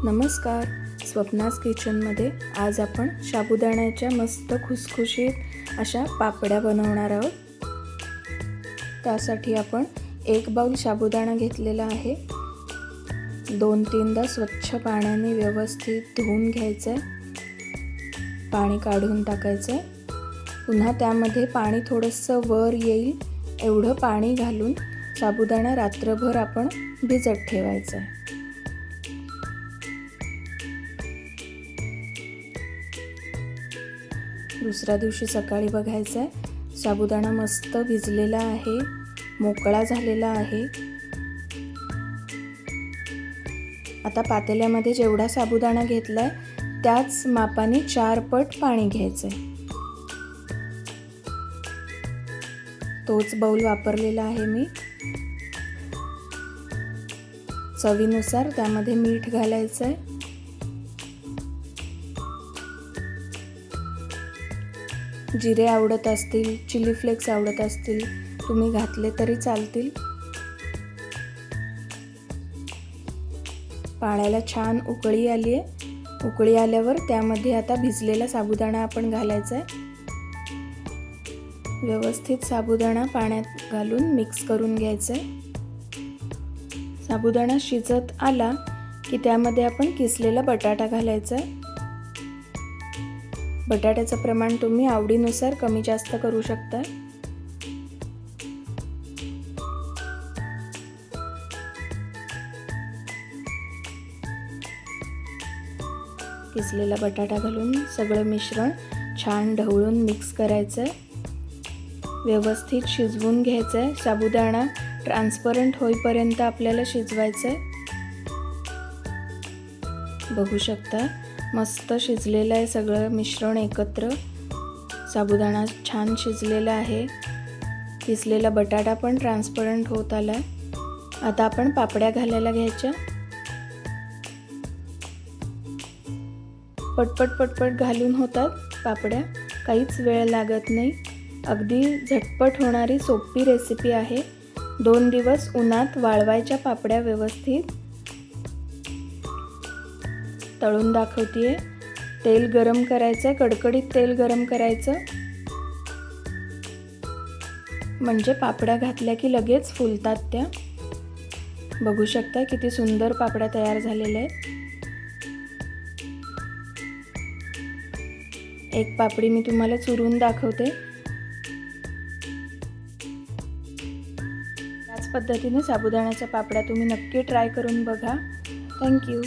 नमस्कार, स्वप्नास किचनमध्ये आज आपण साबुदाण्याच्या मस्त खुसखुशीत अशा पापड्या बनवणार आहोत। त्यासाठी आपण 1 बाउल साबुदाणा घेतलेला आहे। 2-3दा स्वच्छ पाण्याने व्यवस्थित धुवून घ्यायचं, पाणी काढून टाकायचं। पुन्हा त्यामध्ये पाणी थोडंसं वर येईल एवढं पाणी घालून साबुदाणा रात्रभर आपण भिजत ठेवायचं। दुसऱ्या दिवशी सकाळी बघायचं साबुदाणा मस्त भिजलेला आहे, मोकळा झालेला आहे। आता पातेल्यामध्ये जेवढा साबुदाणा घेतलाय त्याच मापाने 4 पट पाणी घ्यायचंय। तोच बाउल वापरलेला आहे मी। चवीनुसार त्यामध्ये मीठ घालायचंय। जिरे आवडत असतील, चिली फ्लेक्स आवडत असतील तुम्ही घातले तरी चालतील। पाण्याला छान उकळी आली आहे। उकळी आल्यावर त्यामध्ये आता भिजलेला साबुदाणा आपण घालायचा आहे। व्यवस्थित साबुदाणा पाण्यात घालून मिक्स करून घ्यायचा आहे। साबुदाणा शिजत आला की त्यामध्ये आपण किसलेला बटाटा घालायचा आहे। बटाट्याचं प्रमाण तुम्ही आवडीनुसार कमी जास्त करू शकता। किसलेला बटाटा घालून सगळं मिश्रण छान ढवळून मिक्स करायचं, व्यवस्थित शिजवून घ्यायचं। साबुदाणा ट्रान्सपरंट होईपर्यंत आपल्याला शिजवायचं आहे। बघू शकता मस्त शिजलेलं आहे सगळं मिश्रण एकत्र। साबुदाणा छान शिजलेला आहे। किसलेला बटाटा पण ट्रान्सपरंट होत आला। आता आपण पापड्या घालायला घ्यायच्या। पटपट घालून होतात पापड्या, काहीच वेळ लागत नाही। अगदी झटपट होणारी सोपी रेसिपी आहे। 2 दिवस उन्हात वाळवायच्या पापड्या व्यवस्थित। तळून दाखवतेय। तेल गरम करायचं, कडकडीत तेल गरम करायचं, म्हणजे पापड्या घातल्या की लगेच फुलतात त्या। बघू शकता किती सुंदर पापड्या तयार झालेल्या आहेत। एक पापडी मी तुम्हाला चुरून दाखवते। याच पद्धतीने साबुदाण्याच्या पापड्या तुम्ही नक्की ट्राय करून बघा। Thank you.